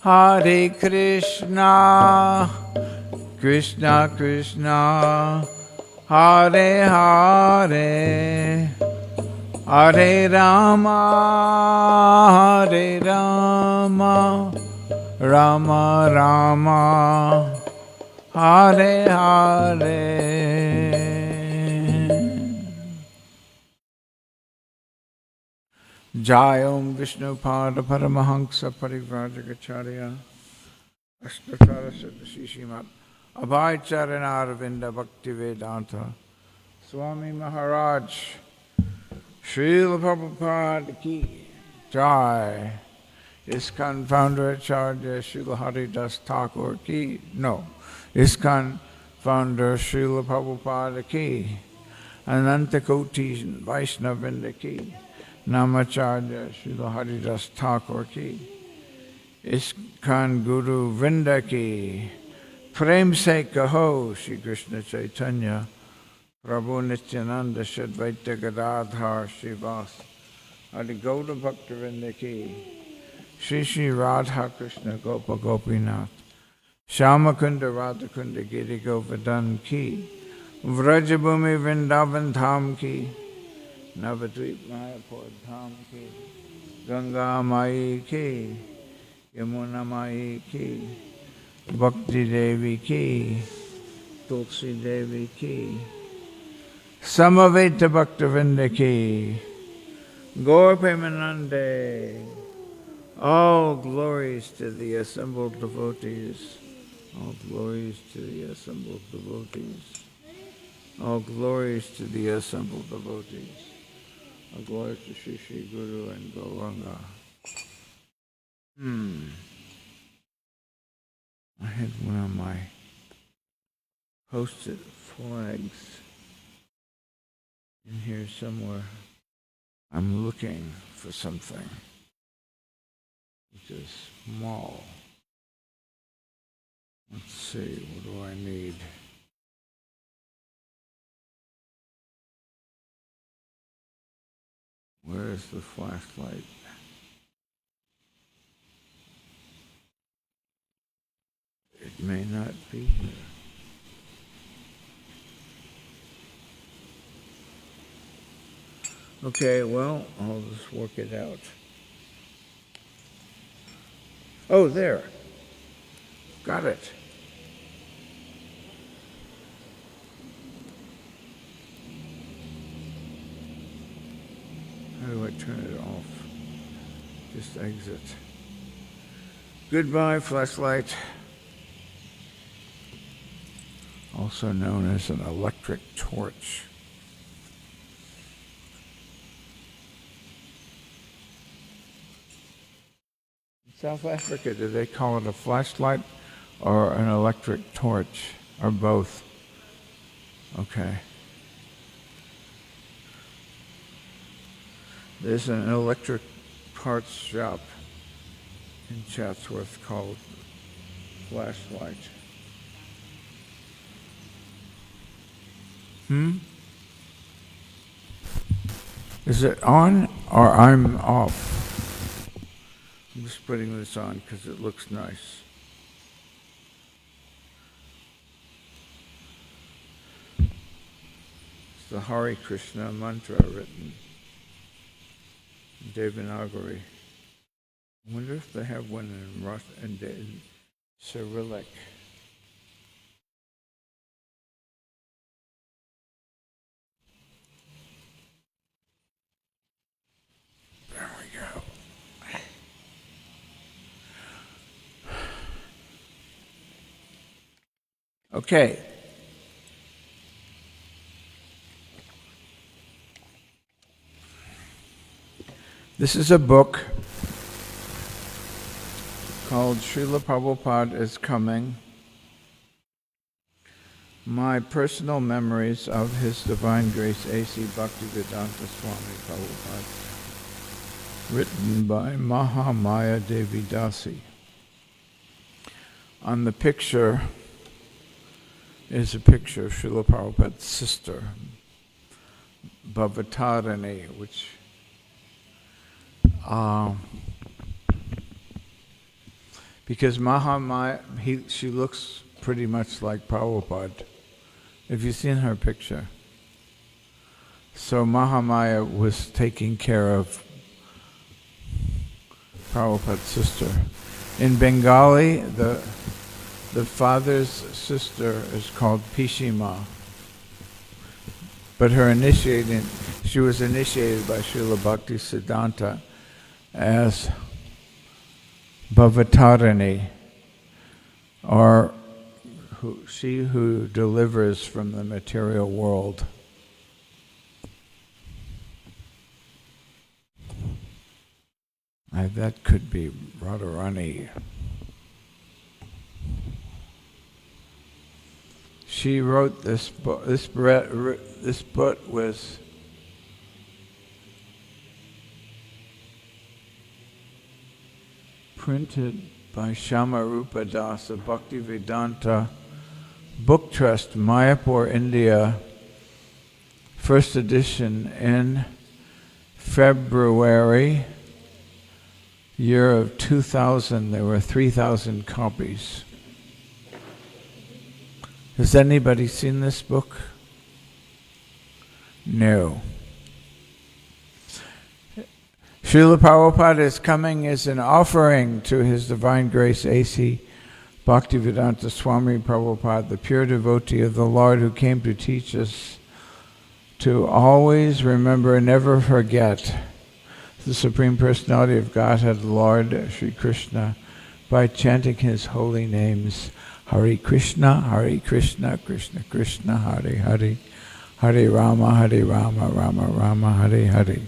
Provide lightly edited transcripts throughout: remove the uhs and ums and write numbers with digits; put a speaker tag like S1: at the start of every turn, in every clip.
S1: Hare Krishna, Krishna Krishna, Hare Hare, Hare Rama, Hare Rama, Rama Rama, Hare Hare. Jayam Vishnu Pada Paramahansa Parivrajagacharya Ashtatara Sadashishimat Abhay Charanaravinda Bhakti Vedanta Swami Maharaj Srila Prabhupada Ki Jai ISKCON Founder Acharya Srila Haridas Thakur Ki ISKCON Founder Srila Prabhupada Ki Anantakoti Vaishnavinda Ki Namacharya Srila Haridas Thakur Ki ISKCON Guru Vrinda Ki Prem Se Kaho Shri Krishna Chaitanya Prabhu Nityananda Shadvaita Gadadhar Srivas Adi Gauda Bhaktivinoda Ki Shri Shri Radha Krishna Gopa Gopinath Shyamakunda Radhakunda Giri Govardhan Ki Vrajabhumi Vrindavan Dham Ki Navadvip Mayapur Dham Ki Ganga Mai Ki Yamuna Mai Ki Bhakti Devi Ki Tulsi Devi Ki Samaveta Bhaktivinoda Ki Gaur Premanande. All glories to the assembled devotees. All glories to the assembled devotees. All glories to the assembled devotees. All glories to Shri Shri Guru and Gauranga. I had one of my posted flags in here somewhere. I'm looking for something which is small. Let's see, what do I need? Where is the flashlight? It may not be here. Okay, well, I'll just work it out. Oh, there. Got it. How do I turn it off? Just exit. Goodbye, flashlight. Also known as an electric torch. In South Africa, do they call it a flashlight or an electric torch, or both? Okay. There's an electric parts shop in Chatsworth called Flashlight. Is it on or I'm off? I'm just putting this on because it looks nice. It's the Hare Krishna mantra written in Devanagari. I wonder if they have one in Russian, in Cyrillic. There we go. Okay. This is a book called Srila Prabhupada is Coming. My personal memories of His Divine Grace A.C. Bhaktivedanta Swami Prabhupada, written by Mahamaya Devi Dasi. On the picture is a picture of Srila Prabhupada's sister, Bhavatarani, which Because Mahamaya, she looks pretty much like Prabhupada. Have you seen her picture? So Mahamaya was taking care of Prabhupada's sister. In Bengali, the father's sister is called Pishima. But she was initiated by Srila Bhakti Siddhanta as Bhavatarini, or she who delivers from the material world. That could be Radharani. She wrote this book. This book was printed by Shamarupa Das of Bhaktivedanta Book Trust, Mayapur, India, first edition in February, year of 2000. There were 3,000 copies. Has anybody seen this book? No. Srila Prabhupada is coming as an offering to His Divine Grace A.C. Bhaktivedanta Swami Prabhupada, the pure devotee of the Lord who came to teach us to always remember and never forget the Supreme Personality of Godhead, Lord Sri Krishna, by chanting His holy names. Hare Krishna, Krishna Krishna, Hare Hare, Hare Rama, Rama Rama, Hare Hare.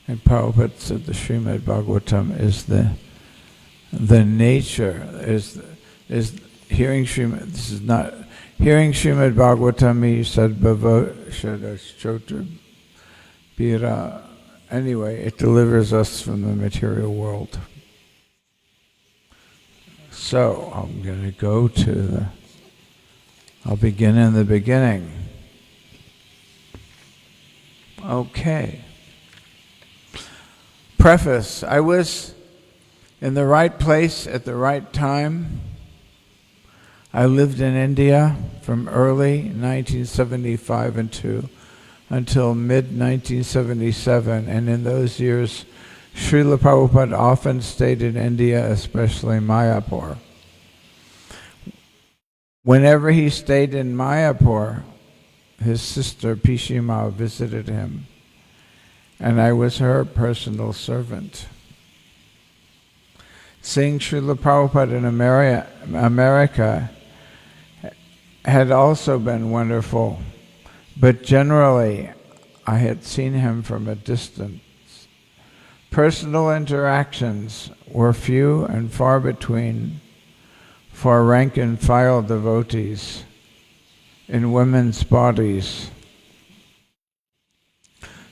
S1: And Prabhupada said the Srimad Bhagavatam is the nature, is hearing Srimad, this is not, hearing Srimad Bhagavatam, he said, Bhava Bira. Anyway, it delivers us from the material world. So, I'm going to go to I'll begin in the beginning. Okay. Preface. I was in the right place at the right time. I lived in India from early 1975 until mid-1977, and in those years, Srila Prabhupada often stayed in India, especially Mayapur. Whenever he stayed in Mayapur, his sister Pishima visited him, and I was her personal servant. Seeing Srila Prabhupada in America had also been wonderful, but generally I had seen him from a distance. Personal interactions were few and far between for rank-and-file devotees in women's bodies.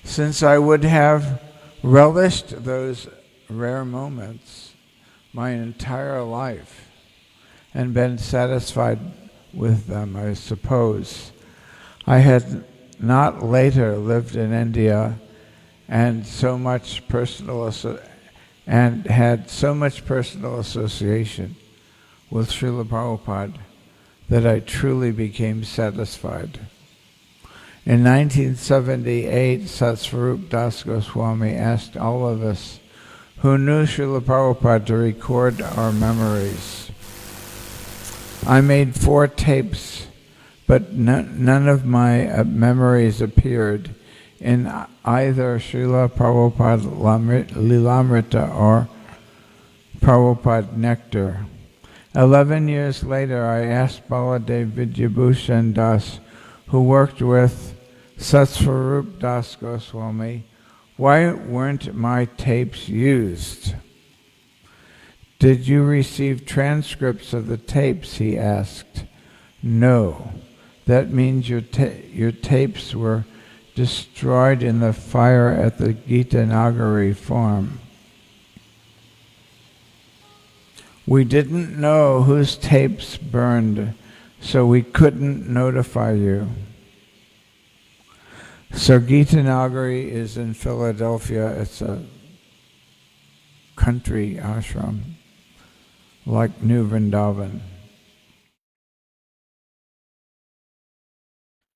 S1: Since I would have relished those rare moments my entire life and been satisfied with them, I suppose, I had not later lived in India and had so much personal association with Srila Prabhupada that I truly became satisfied. In 1978, Satsvarup Das Goswami asked all of us who knew Srila Prabhupada to record our memories. I made 4 tapes, but none of my memories appeared in either Srila Prabhupada Lilamrita or Prabhupada Nectar. 11 years later, I asked Baladev Vidyabhushan Das, who worked with Satsvarup Das Goswami, why weren't my tapes used? Did you receive transcripts of the tapes, he asked. No. That means your tapes were destroyed in the fire at the Gita Nagari farm. We didn't know whose tapes burned, so we couldn't notify you. So Gita Nagari is in Philadelphia. It's a country ashram like New Vrindavan.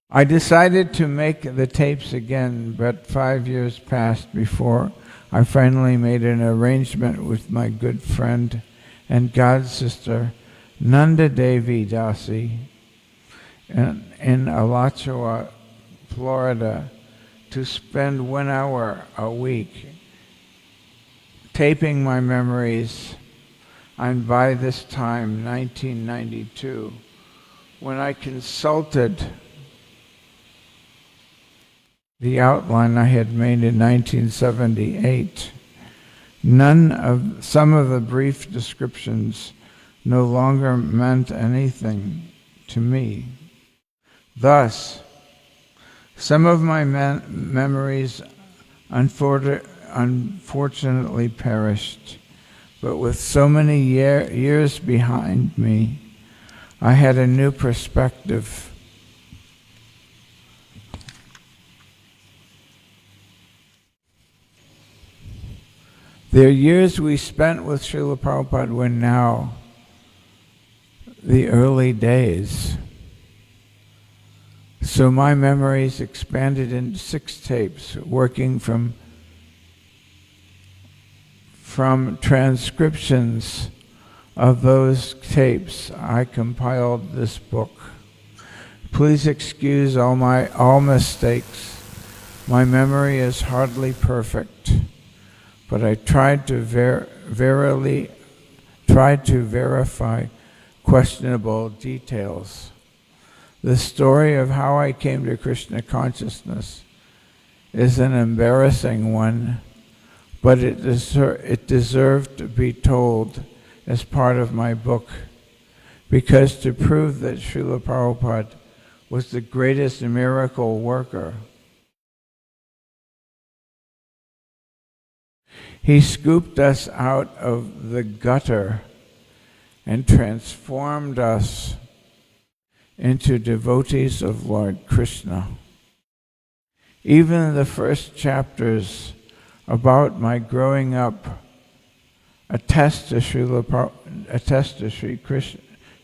S1: I decided to make the tapes again, but 5 years passed before I finally made an arrangement with my good friend and god sister, Nanda Devi Dasi, in Alachua, Florida, to spend 1 hour a week taping my memories. And by this time, 1992, when I consulted the outline I had made in 1978, some of the brief descriptions no longer meant anything to me. Thus, some of my memories unfortunately perished, but with so many years behind me, I had a new perspective. The years we spent with Srila Prabhupada were now the early days. So my memories expanded into 6 tapes, working from transcriptions of those tapes. I compiled this book. Please excuse all mistakes. My memory is hardly perfect, but I tried to verify questionable details. The story of how I came to Krishna consciousness is an embarrassing one, but it deserved to be told as part of my book, because to prove that Srila Prabhupada was the greatest miracle worker. He scooped us out of the gutter and transformed us into devotees of Lord Krishna. Even the first chapters about my growing up attest to Srila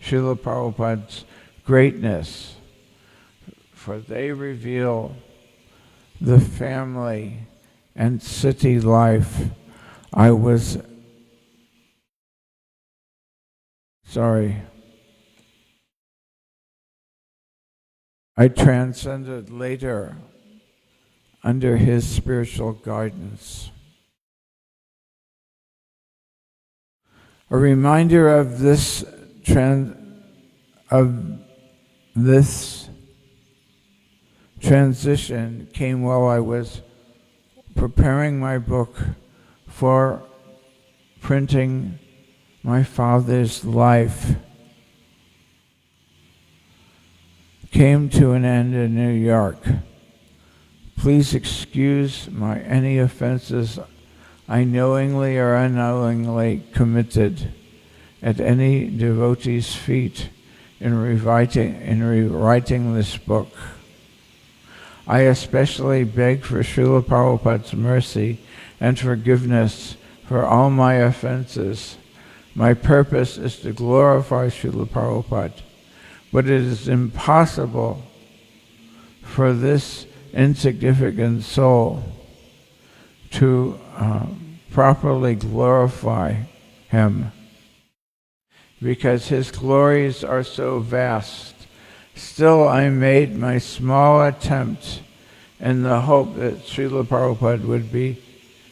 S1: Prabhupada's greatness, for they reveal the family and city life I transcended later under his spiritual guidance. A reminder of this transition came while I was preparing my book for printing my father's life. Came to an end in New York. Please excuse any offenses I knowingly or unknowingly committed at any devotee's feet in rewriting this book. I especially beg for Srila Prabhupada's mercy and forgiveness for all my offenses. My purpose is to glorify Srila Prabhupada, but it is impossible for this insignificant soul to properly glorify him, because his glories are so vast. Still, I made my small attempt in the hope that Srila Prabhupada would be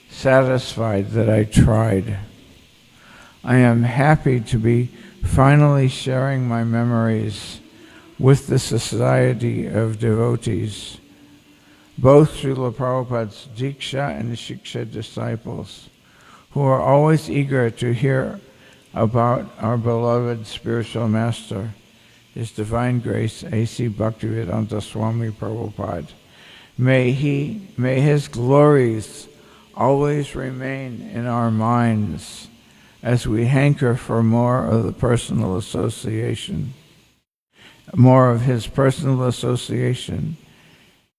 S1: satisfied that I tried. I am happy to be finally sharing my memories with the Society of Devotees, both Srila Prabhupada's Diksha and Shiksha disciples, who are always eager to hear about our beloved spiritual master, His Divine Grace, A.C. Bhaktivedanta Swami Prabhupada. May his glories always remain in our minds as we hanker for more of his personal association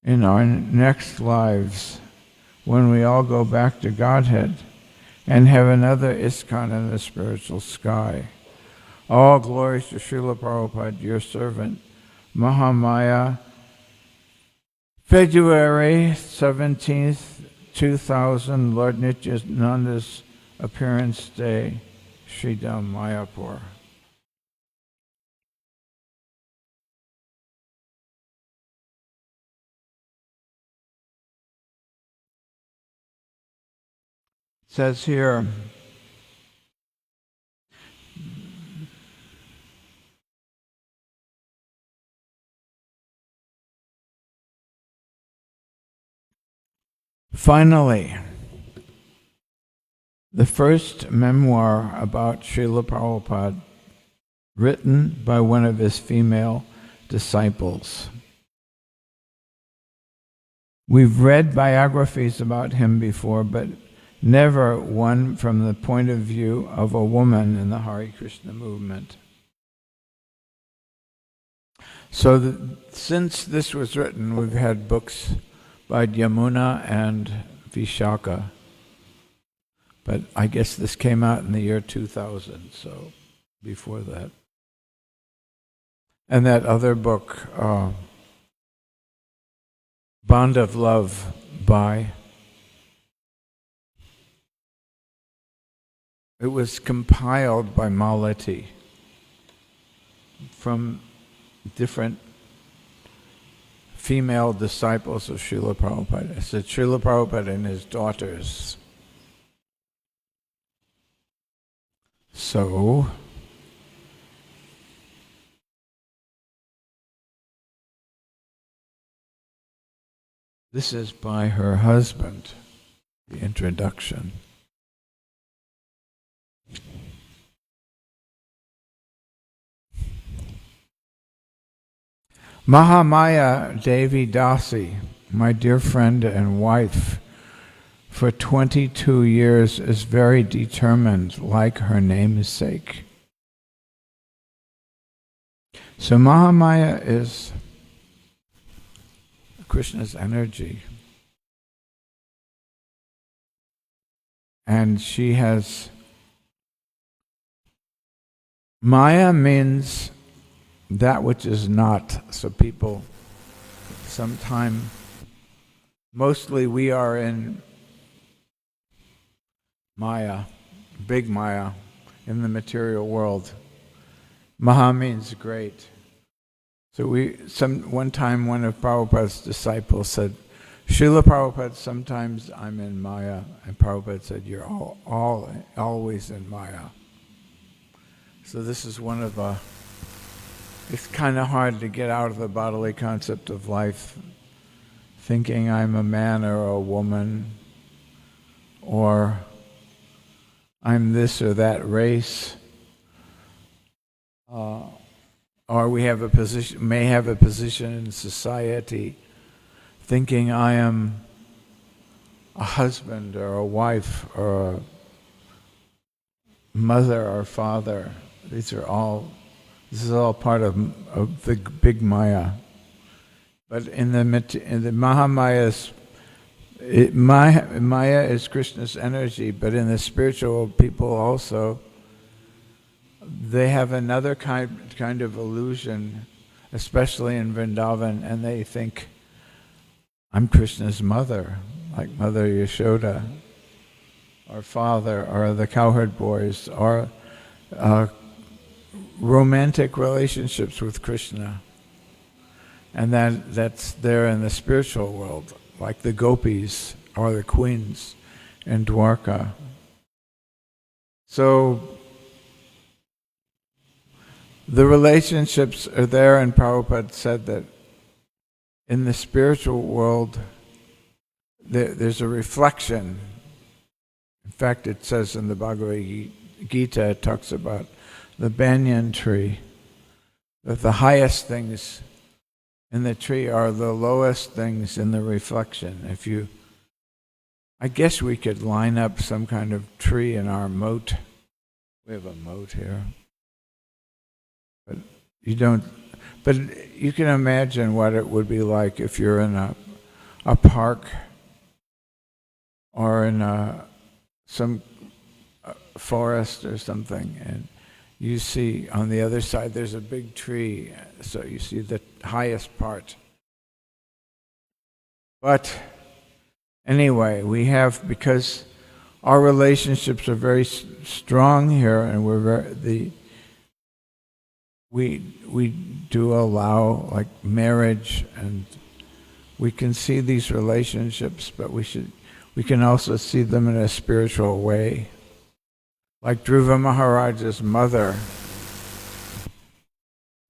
S1: in our next lives, when we all go back to Godhead and have another ISKCON in the spiritual sky. All glories to Srila Prabhupada, your servant, Mahamaya. February 17th, 2000, Lord Nityananda's appearance day, Sridham Mayapur. It says here, finally, the first memoir about Srila Prabhupada, written by one of his female disciples. We've read biographies about him before, but never one from the point of view of a woman in the Hare Krishna movement. So since this was written, we've had books by Yamuna and Vishaka. But I guess this came out in the year 2000, so before that. And that other book, Bond of Love it was compiled by Malati from different female disciples of Srila Prabhupada. It's Srila Prabhupada and his daughters. So, this is by her husband, the introduction. Mahamaya Devi Dasi, my dear friend and wife, for 22 years is very determined, like her namesake. So Mahamaya is Krishna's energy. And she has... Maya means that which is not. So people sometime... Mostly we are in Maya, big Maya, in the material world. Maha means great. So one time one of Prabhupada's disciples said, Srila Prabhupada, sometimes I'm in Maya. And Prabhupada said, you're always in Maya. So this is one of the... It's kind of hard to get out of the bodily concept of life, thinking I'm a man or a woman, or I'm this or that race. Or we have may have a position in society, thinking I am a husband or a wife or a mother or father. This is all part of the big Maya. But in the Mahamayas, Maya is Krishna's energy, but in the spiritual people also, they have another kind of illusion, especially in Vrindavan, and they think, I'm Krishna's mother, like Mother Yashoda, or father, or the cowherd boys, or romantic relationships with Krishna. And that's there in the spiritual world, like the gopis, or the queens in Dwarka. So, the relationships are there, and Prabhupada said that in the spiritual world, there's a reflection. In fact, it says in the Bhagavad Gita, it talks about the banyan tree, that the highest things in the tree are the lowest things in the reflection. I guess we could line up some kind of tree in our moat. We have a moat here. But you can imagine what it would be like if you're in a park or in some forest or something, and you see on the other side there's a big tree, so you see the highest part. But anyway, we have, because our relationships are very strong here, and we do allow like marriage, and we can see these relationships, but we can also see them in a spiritual way. Like Dhruva Maharaja's mother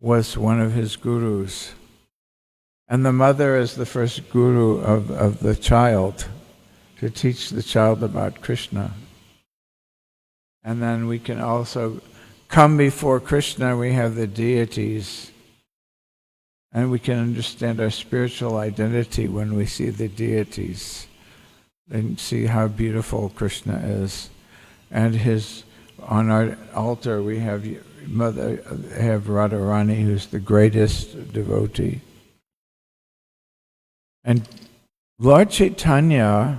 S1: was one of his gurus. And the mother is the first guru of the child, to teach the child about Krishna. And then we can also come before Krishna, we have the deities. And we can understand our spiritual identity when we see the deities and see how beautiful Krishna is. And on our altar we have Radharani, who's the greatest devotee. And Lord Chaitanya,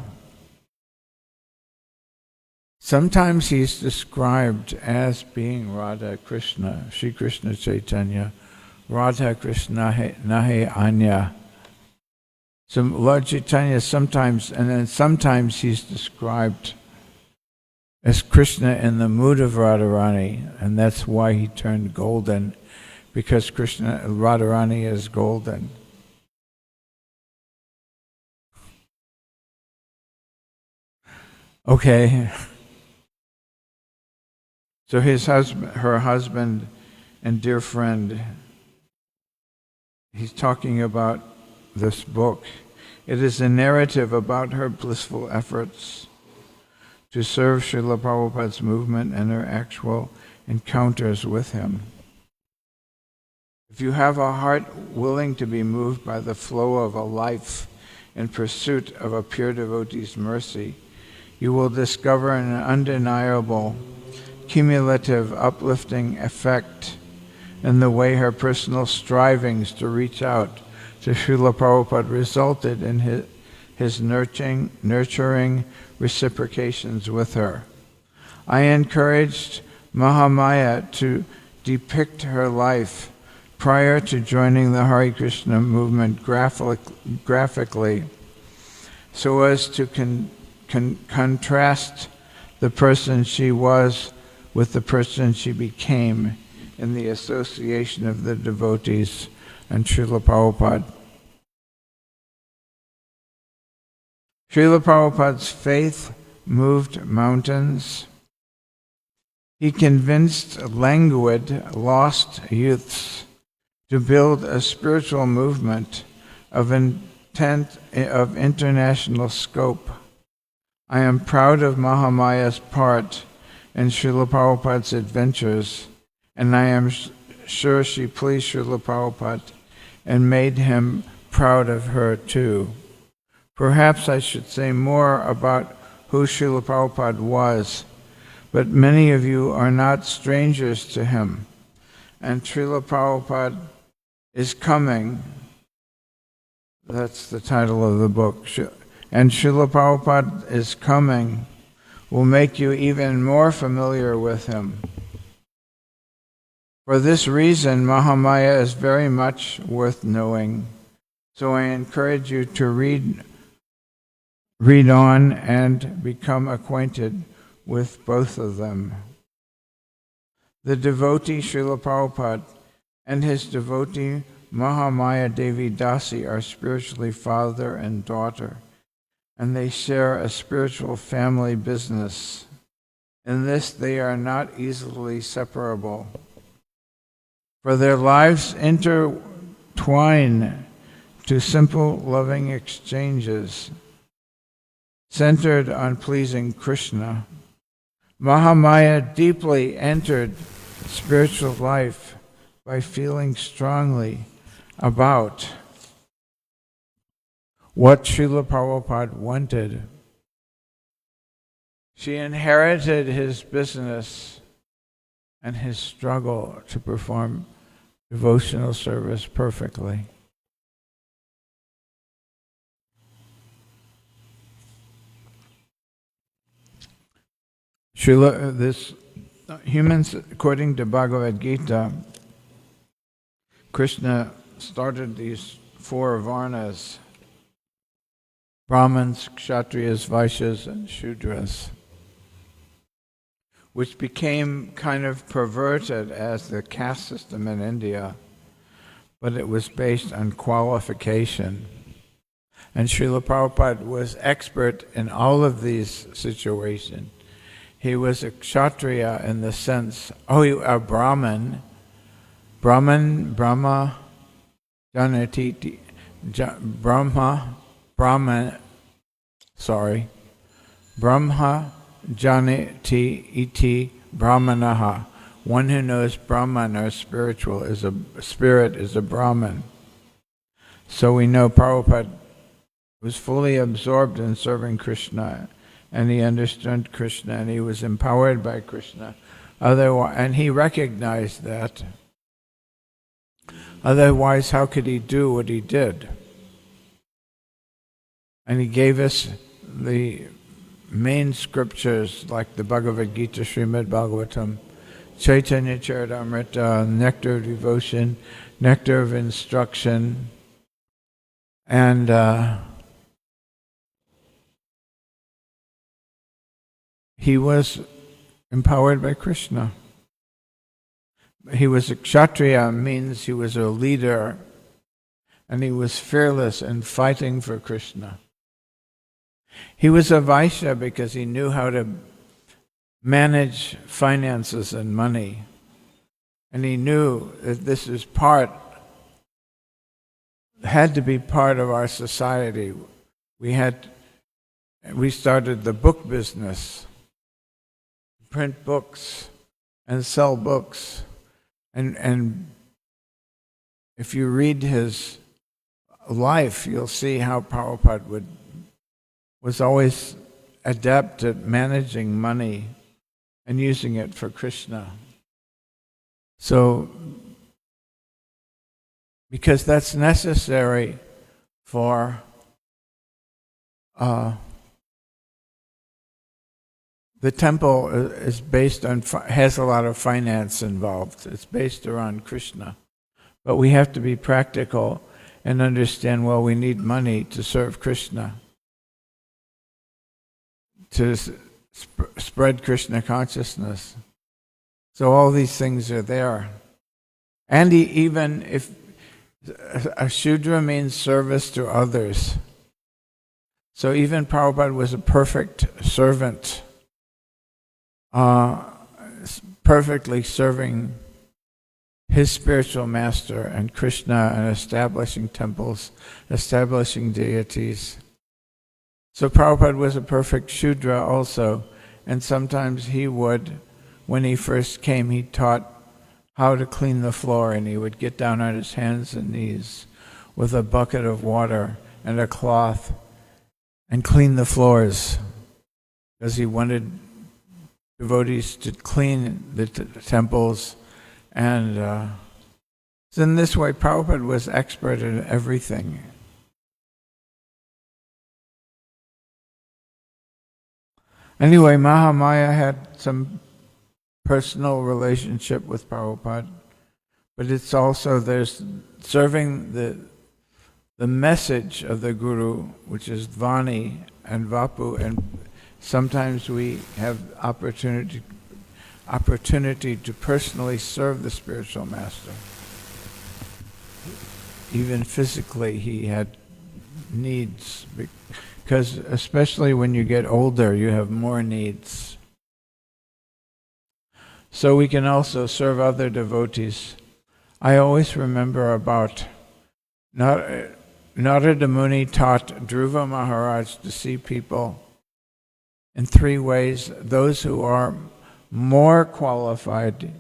S1: sometimes he's described as being Radha Krishna, Shri Krishna Chaitanya, Radha Krishna Nahe Anya. So Lord Chaitanya sometimes he's described as Krishna in the mood of Radharani, and that's why he turned golden, because Radharani is golden. Okay. So her husband and dear friend, he's talking about this book. It is a narrative about her blissful efforts to serve Srila Prabhupada's movement and her actual encounters with him. If you have a heart willing to be moved by the flow of a life in pursuit of a pure devotee's mercy, you will discover an undeniable, cumulative, uplifting effect in the way her personal strivings to reach out to Srila Prabhupada resulted in his nurturing reciprocations with her. I encouraged Mahamaya to depict her life prior to joining the Hare Krishna movement graphically, so as to contrast the person she was with the person she became in the association of the devotees and Srila Prabhupada. Srila Prabhupada's faith moved mountains. He convinced languid, lost youths to build a spiritual movement of international scope. I am proud of Mahamaya's part in Srila Prabhupada's adventures, and I am sure she pleased Srila Prabhupada and made him proud of her too. Perhaps I should say more about who Srila Prabhupada was, but many of you are not strangers to him, and Srila Prabhupada is coming. That's the title of the book. And Srila Prabhupada is coming will make you even more familiar with him. For this reason, Mahamaya is very much worth knowing. So I encourage you to read on and become acquainted with both of them. The devotee Srila Prabhupada and his devotee Mahamaya Devi Dasi are spiritually father and daughter, and they share a spiritual family business. In this, they are not easily separable, for their lives intertwine to simple, loving exchanges centered on pleasing Krishna. Mahamaya deeply entered spiritual life by feeling strongly about what Srila Prabhupada wanted. She inherited his business and his struggle to perform devotional service perfectly. This humans, according to Bhagavad Gita, Krishna started these 4 varnas: Brahmins, Kshatriyas, Vaishyas, and Shudras, which became kind of perverted as the caste system in India, but it was based on qualification. And Srila Prabhupada was expert in all of these situations. He was a Kshatriya in the sense, a Brahman, Brahma, Janati, Brahma Janati iti Brahmanaha. One who knows Brahman or spiritual is a spirit, is a Brahman. So we know Prabhupada was fully absorbed in serving Krishna, and he understood Krishna, and he was empowered by Krishna. And he recognized that. Otherwise, how could he do what he did? And he gave us the main scriptures like the Bhagavad Gita, Srimad Bhagavatam, Chaitanya Charitamrita, nectar of devotion, nectar of instruction, and he was empowered by Krishna. He was a Kshatriya, means he was a leader, and he was fearless in fighting for Krishna. He was a Vaishya because he knew how to manage finances and money. And he knew that this is had to be part of our society. We started the book business, print books and sell books. And if you read his life, you'll see how Prabhupada was always adept at managing money and using it for Krishna. So, because that's necessary for the temple is based on, has a lot of finance involved. It's based around Krishna. But we have to be practical and understand, well, we need money to serve Krishna, to spread Krishna consciousness. So all these things are there. And even if a Shudra means service to others. So even Prabhupada was a perfect servant, perfectly serving his spiritual master and Krishna and establishing temples, establishing deities. So Prabhupada was a perfect Shudra also, and sometimes he would, when he first came, he taught how to clean the floor, and he would get down on his hands and knees with a bucket of water and a cloth and clean the floors, because he wanted devotees to clean the temples. And so in this way, Prabhupada was expert in everything. Anyway, Mahamaya had some personal relationship with Prabhupada, but it's also, there's serving the message of the Guru, which is Vani and Vapu, and sometimes we have opportunity to personally serve the spiritual master. Even physically, he had needs, because especially when you get older, you have more needs. So we can also serve other devotees. I always remember about Narada Muni taught Dhruva Maharaj to see people in 3 ways. Those who are more qualified,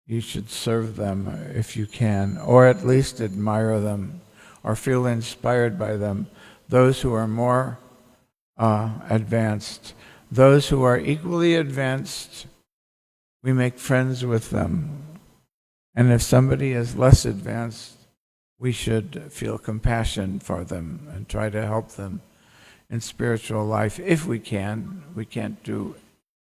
S1: you should serve them if you can, or at least admire them, or feel inspired by them. Those who are more advanced. Those who are equally advanced, we make friends with them. And if somebody is less advanced, we should feel compassion for them and try to help them in spiritual life if we can. We can't do